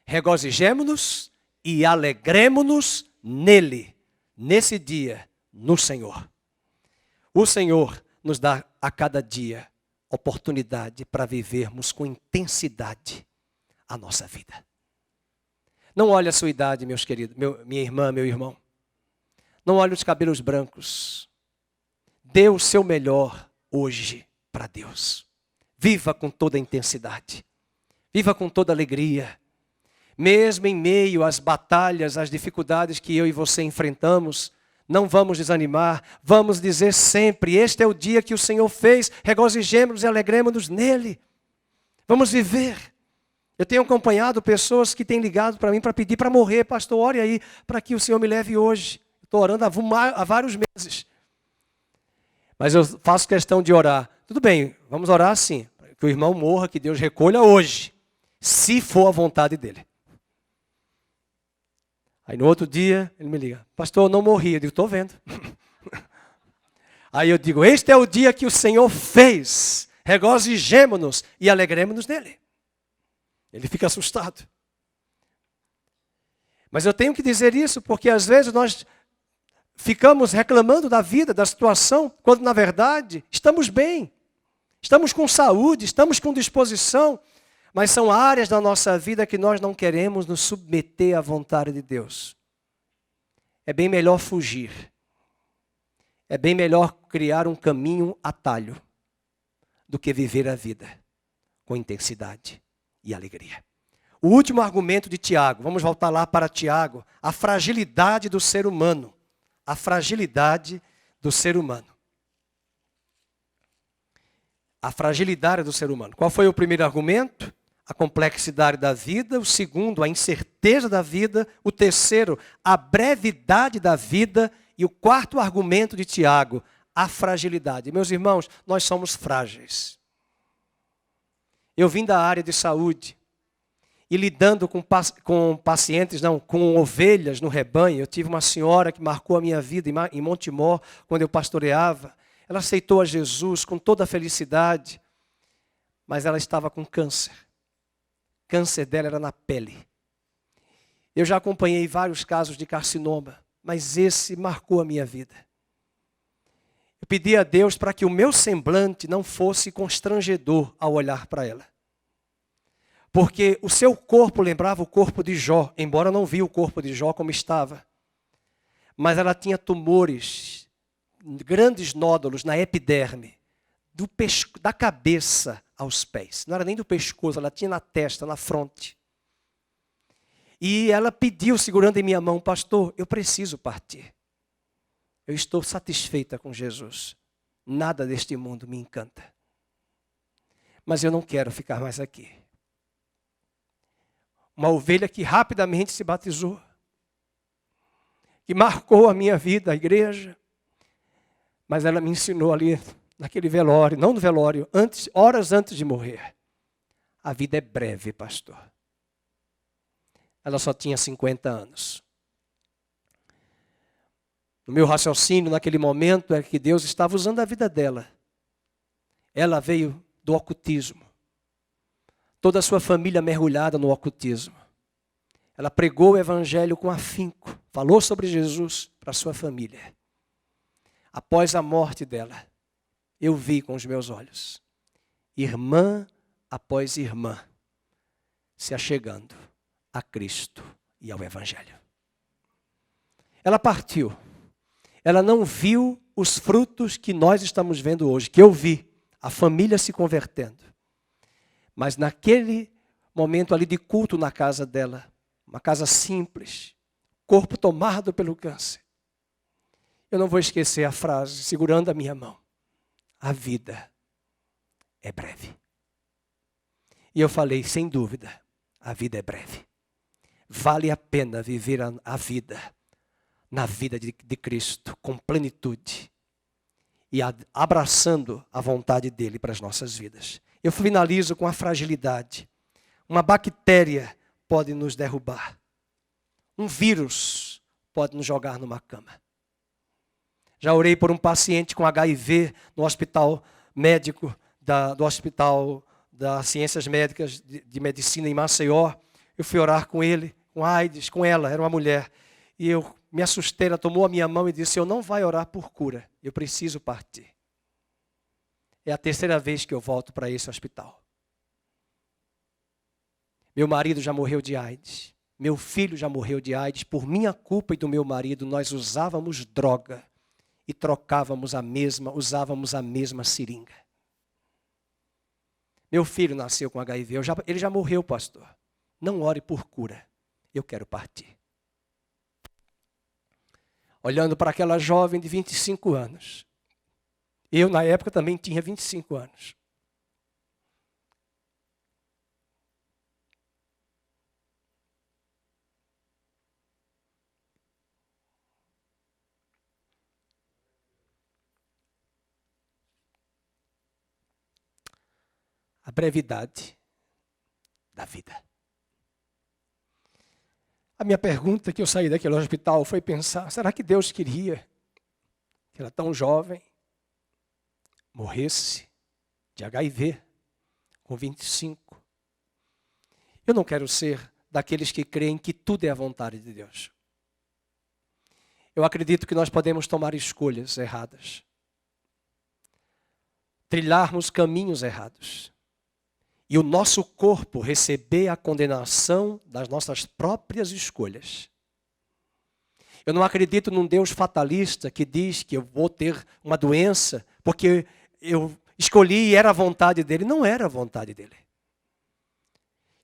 Regozijemo-nos e alegremo-nos nele, nesse dia, no Senhor. O Senhor nos dá a cada dia oportunidade para vivermos com intensidade a nossa vida. Não olhe a sua idade, meus queridos, minha irmã, meu irmão. Não olhe os cabelos brancos. Dê o seu melhor hoje para Deus. Viva com toda a intensidade. Viva com toda a alegria. Mesmo em meio às batalhas, às dificuldades que eu e você enfrentamos, não vamos desanimar. Vamos dizer sempre, este é o dia que o Senhor fez. Regozijemo-nos e alegremos-nos nele. Vamos viver. Eu tenho acompanhado pessoas que têm ligado para mim para pedir para morrer. Pastor, ore aí para que o Senhor me leve hoje. Estou orando há vários meses. Mas eu faço questão de orar. Tudo bem, vamos orar sim. Que o irmão morra, que Deus recolha hoje. Se for a vontade dele. Aí no outro dia, ele me liga. Pastor, eu não morri. Eu digo, estou vendo. Aí eu digo, este é o dia que o Senhor fez. Regozijemo-nos e alegremos-nos nele. Ele fica assustado. Mas eu tenho que dizer isso porque às vezes nós ficamos reclamando da vida, da situação, quando na verdade estamos bem. Estamos com saúde, estamos com disposição, mas são áreas da nossa vida que nós não queremos nos submeter à vontade de Deus. É bem melhor fugir. É bem melhor criar um caminho atalho do que viver a vida com intensidade e alegria. O último argumento de Tiago, vamos voltar lá para Tiago, a fragilidade do ser humano. A fragilidade do ser humano. A fragilidade do ser humano. Qual foi o primeiro argumento? A complexidade da vida. O segundo, a incerteza da vida. O terceiro, a brevidade da vida. E o quarto argumento de Tiago, a fragilidade. Meus irmãos, nós somos frágeis. Eu vim da área de saúde e lidando com pacientes, com ovelhas no rebanho. Eu tive uma senhora que marcou a minha vida em Montemor, quando eu pastoreava. Ela aceitou a Jesus com toda a felicidade, mas ela estava com câncer. O câncer dela era na pele. Eu já acompanhei vários casos de carcinoma, mas esse marcou a minha vida. Eu pedi a Deus para que o meu semblante não fosse constrangedor ao olhar para ela. Porque o seu corpo lembrava o corpo de Jó, embora eu não vi o corpo de Jó como estava. Mas ela tinha tumores, grandes nódulos na epiderme, da cabeça aos pés. Não era nem do pescoço, ela tinha na testa, na fronte. E ela pediu, segurando em minha mão, pastor, eu preciso partir. Eu estou satisfeita com Jesus. Nada deste mundo me encanta. Mas eu não quero ficar mais aqui. Uma ovelha que rapidamente se batizou. Que marcou a minha vida, a igreja. Mas ela me ensinou ali, naquele velório, não no velório, horas antes de morrer. A vida é breve, pastor. Ela só tinha 50 anos. O meu raciocínio naquele momento é que Deus estava usando a vida dela. Ela veio do ocultismo. Toda a sua família mergulhada no ocultismo. Ela pregou o evangelho com afinco. Falou sobre Jesus para a sua família. Após a morte dela, eu vi com os meus olhos. Irmã após irmã se achegando a Cristo e ao evangelho. Ela partiu. Ela não viu os frutos que nós estamos vendo hoje, que eu vi, a família se convertendo. Mas naquele momento ali de culto na casa dela, uma casa simples, corpo tomado pelo câncer, eu não vou esquecer a frase, segurando a minha mão, a vida é breve. E eu falei, sem dúvida, a vida é breve. Vale a pena viver a vida, na vida de Cristo, com plenitude. E abraçando a vontade dele para as nossas vidas. Eu finalizo com a fragilidade. Uma bactéria pode nos derrubar. Um vírus pode nos jogar numa cama. Já orei por um paciente com HIV no hospital médico, do Hospital das Ciências Médicas de Medicina em Maceió. Eu fui orar com ele, com AIDS, com ela, era uma mulher. E eu me assustei, ela tomou a minha mão e disse, eu não vai orar por cura, eu preciso partir. É a terceira vez que eu volto para esse hospital. Meu marido já morreu de AIDS. Meu filho já morreu de AIDS. Por minha culpa e do meu marido, nós usávamos droga e usávamos a mesma seringa. Meu filho nasceu com HIV. Ele já morreu, pastor. Não ore por cura. Eu quero partir. Olhando para aquela jovem de 25 anos. Eu, na época, também tinha 25 anos. A brevidade da vida. A minha pergunta que eu saí daquele hospital foi pensar, será que Deus queria que ela tão jovem morresse de HIV com 25? Eu não quero ser daqueles que creem que tudo é a vontade de Deus. Eu acredito que nós podemos tomar escolhas erradas. Trilharmos caminhos errados. E o nosso corpo receber a condenação das nossas próprias escolhas. Eu não acredito num Deus fatalista que diz que eu vou ter uma doença porque eu escolhi e era a vontade dele. Não era a vontade dele.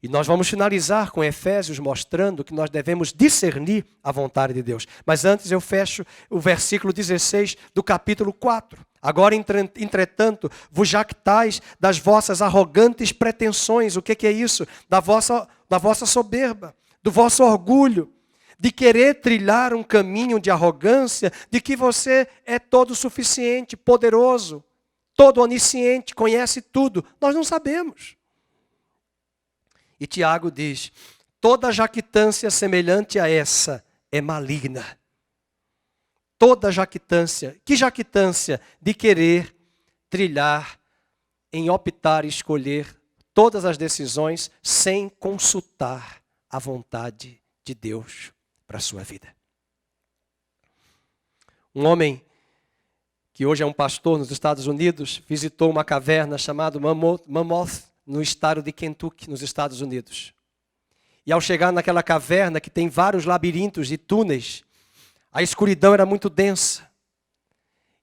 E nós vamos finalizar com Efésios mostrando que nós devemos discernir a vontade de Deus. Mas antes eu fecho o versículo 16 do capítulo 4. Agora, entretanto, vos jactais das vossas arrogantes pretensões. O que é isso? Da vossa soberba, do vosso orgulho, de querer trilhar um caminho de arrogância, de que você é todo suficiente, poderoso, todo onisciente, conhece tudo. Nós não sabemos. E Tiago diz, toda jactância semelhante a essa é maligna. Toda jactância, que jactância? De querer trilhar, em optar e escolher todas as decisões sem consultar a vontade de Deus para a sua vida. Um homem que hoje é um pastor nos Estados Unidos, visitou uma caverna chamada Mammoth, no estado de Kentucky, nos Estados Unidos. E ao chegar naquela caverna, que tem vários labirintos e túneis, a escuridão era muito densa.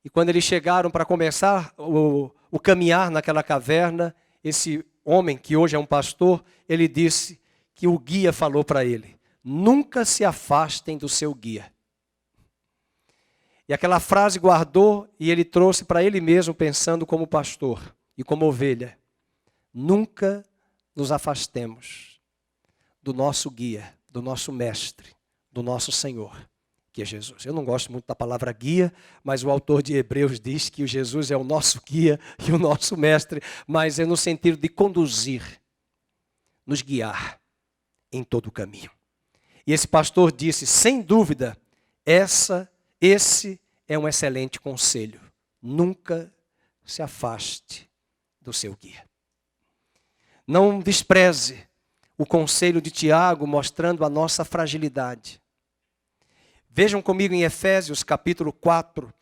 E quando eles chegaram para começar o caminhar naquela caverna, esse homem, que hoje é um pastor, ele disse que o guia falou para ele, nunca se afastem do seu guia. E aquela frase guardou e ele trouxe para ele mesmo, pensando como pastor e como ovelha. Nunca nos afastemos do nosso guia, do nosso mestre, do nosso Senhor, que é Jesus. Eu não gosto muito da palavra guia, mas o autor de Hebreus diz que o Jesus é o nosso guia e o nosso mestre, mas é no sentido de conduzir, nos guiar em todo o caminho. E esse pastor disse, sem dúvida, esse é um excelente conselho. Nunca se afaste do seu guia. Não despreze o conselho de Tiago, mostrando a nossa fragilidade. Vejam comigo em Efésios capítulo 4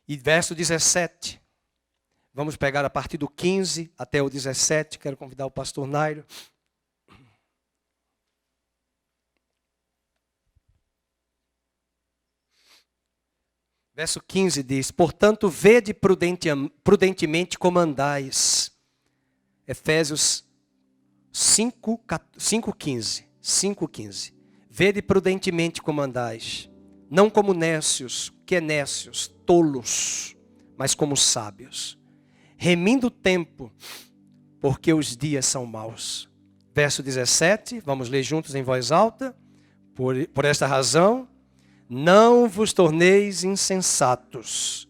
e verso 17. Vamos pegar a partir do 15 até o 17. Quero convidar o pastor Nairo. Verso 15 diz, portanto, vede prudentemente como andais. Efésios 5:15. 5:15. Vede prudentemente como andais, não como nécios, que é nécios, tolos, mas como sábios, remindo o tempo, porque os dias são maus. Verso 17, vamos ler juntos em voz alta. Por esta razão, não vos torneis insensatos,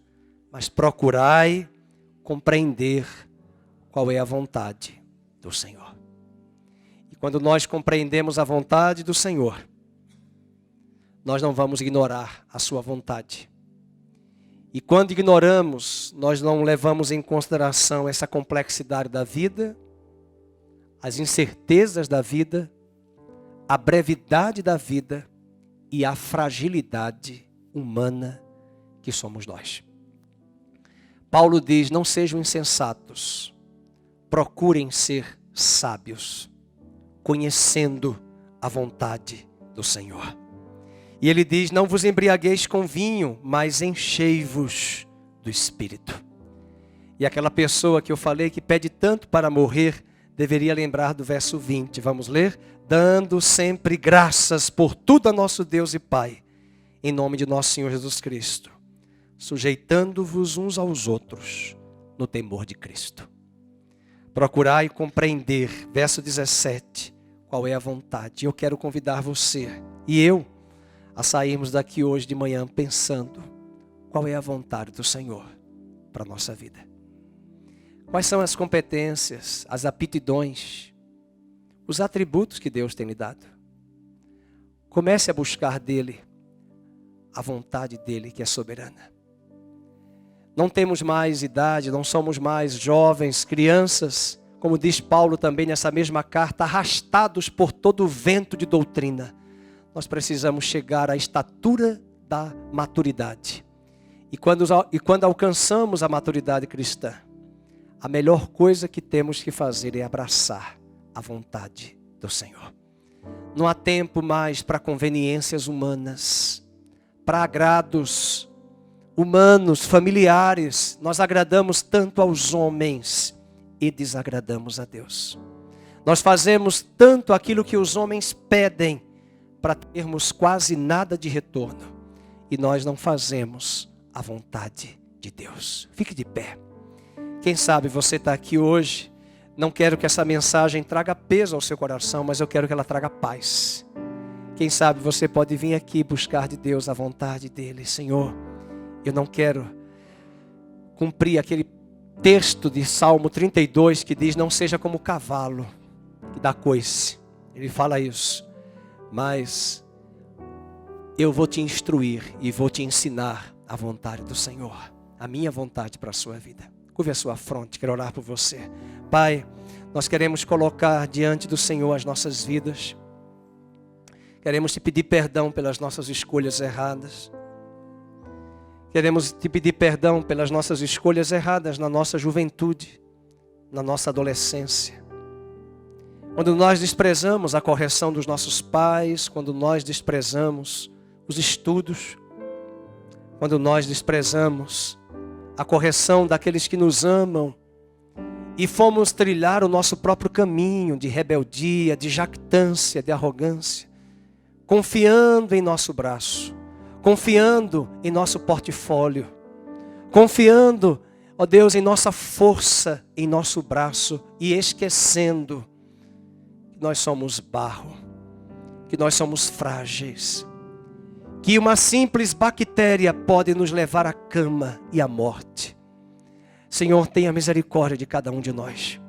mas procurai compreender qual é a vontade do Senhor. E Quando nós compreendemos a vontade do Senhor, nós não vamos ignorar a sua vontade. E quando ignoramos, nós não levamos em consideração essa complexidade da vida, as incertezas da vida, a brevidade da vida e a fragilidade humana que somos nós. Paulo diz: não sejam insensatos, procurem ser sábios, conhecendo a vontade do Senhor. E ele diz: não vos embriagueis com vinho, mas enchei-vos do Espírito. E aquela pessoa que eu falei que pede tanto para morrer, deveria lembrar do verso 20. Vamos ler? Dando sempre graças por tudo a nosso Deus e Pai, em nome de nosso Senhor Jesus Cristo, sujeitando-vos uns aos outros no temor de Cristo. Procurai compreender, verso 17, qual é a vontade. Eu quero convidar você e eu a sairmos daqui hoje de manhã pensando qual é a vontade do Senhor para a nossa vida. Quais são as competências, as aptidões, os atributos que Deus tem lhe dado. Comece a buscar dele a vontade dele que é soberana. Não temos mais idade, não somos mais jovens, crianças, como diz Paulo também nessa mesma carta, arrastados por todo o vento de doutrina. Nós precisamos chegar à estatura da maturidade. E quando alcançamos a maturidade cristã, a melhor coisa que temos que fazer é abraçar a vontade do Senhor. Não há tempo mais para conveniências humanas, para agrados humanos, familiares. Nós agradamos tanto aos homens e desagradamos a Deus. Nós fazemos tanto aquilo que os homens pedem para termos quase nada de retorno. E nós não fazemos a vontade de Deus. Fique de pé. Quem sabe você está aqui hoje. Não quero que essa mensagem traga peso ao seu coração, mas eu quero que ela traga paz. Quem sabe você pode vir aqui buscar de Deus a vontade dele. Senhor, eu não quero cumprir aquele texto de Salmo 32 que diz: não seja como o cavalo que dá coice. Ele fala isso. Mas eu vou te instruir e vou te ensinar a vontade do Senhor, a minha vontade para a sua vida. Curve a sua fronte, quero orar por você. Pai, nós queremos colocar diante do Senhor as nossas vidas. Queremos te pedir perdão pelas nossas escolhas erradas. Queremos te pedir perdão pelas nossas escolhas erradas na nossa juventude, na nossa adolescência. Quando nós desprezamos a correção dos nossos pais, quando nós desprezamos os estudos, quando nós desprezamos a correção daqueles que nos amam e fomos trilhar o nosso próprio caminho de rebeldia, de jactância, de arrogância, confiando em nosso braço, confiando em nosso portfólio, confiando, ó Deus, em nossa força, em nosso braço e esquecendo que nós somos barro, que nós somos frágeis, que uma simples bactéria pode nos levar à cama e à morte. Senhor, tenha misericórdia de cada um de nós.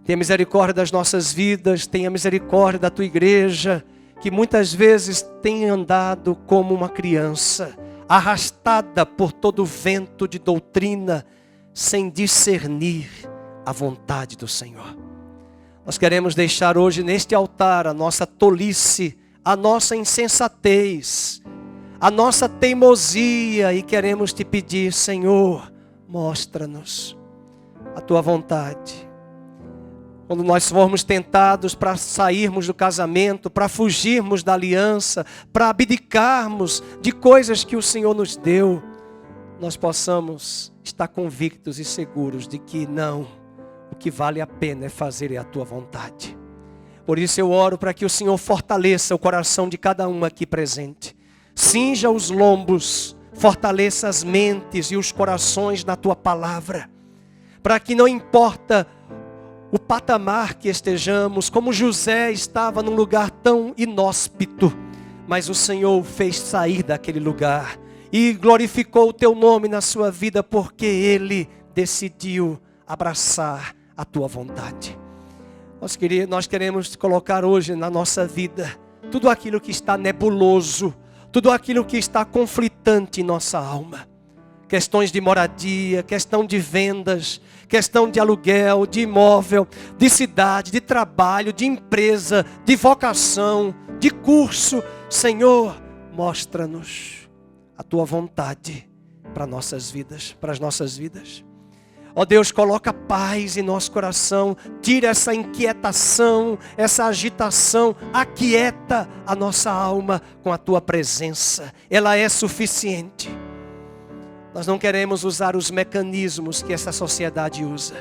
Tenha misericórdia das nossas vidas, tenha misericórdia da tua igreja, que muitas vezes tem andado como uma criança, arrastada por todo o vento de doutrina, sem discernir a vontade do Senhor. Nós queremos deixar hoje neste altar a nossa tolice, a nossa insensatez, a nossa teimosia, e queremos te pedir: Senhor, mostra-nos a tua vontade. Quando nós formos tentados para sairmos do casamento, para fugirmos da aliança, para abdicarmos de coisas que o Senhor nos deu, nós possamos estar convictos e seguros de que não, o que vale a pena é fazer a tua vontade. Por isso eu oro para que o Senhor fortaleça o coração de cada um aqui presente. Cinja os lombos, fortaleça as mentes e os corações na tua palavra, para que não importa o patamar que estejamos, como José estava num lugar tão inóspito, mas o Senhor o fez sair daquele lugar e glorificou o teu nome na sua vida, porque ele decidiu abraçar a tua vontade. Nós queremos colocar hoje na nossa vida tudo aquilo que está nebuloso, tudo aquilo que está conflitante em nossa alma. Questões de moradia, questão de vendas, questão de aluguel, de imóvel, de cidade, de trabalho, de empresa, de vocação, de curso. Senhor, mostra-nos a tua vontade para nossas vidas, para as nossas vidas. Ó Deus, coloca paz em nosso coração, tira essa inquietação, essa agitação, aquieta a nossa alma com a tua presença. Ela é suficiente. Nós não queremos usar os mecanismos que essa sociedade usa.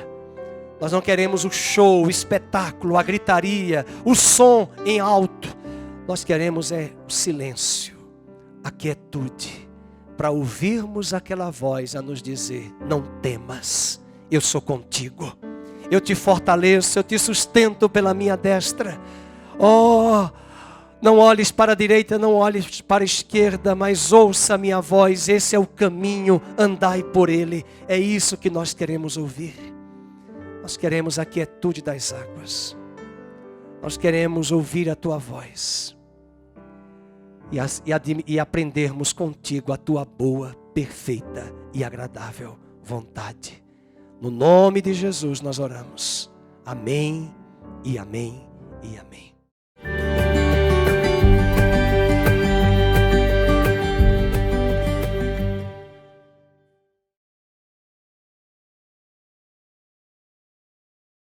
Nós não queremos o show, o espetáculo, a gritaria, o som em alto. Nós queremos o silêncio, a quietude, para ouvirmos aquela voz a nos dizer: não temas, eu sou contigo. Eu te fortaleço, eu te sustento pela minha destra. Oh, não olhes para a direita, não olhes para a esquerda, mas ouça a minha voz. Esse é o caminho, andai por ele. É isso que nós queremos ouvir. Nós queremos a quietude das águas. Nós queremos ouvir a tua voz. E aprendermos contigo a tua boa, perfeita e agradável vontade. No nome de Jesus nós oramos. Amém e amém e amém.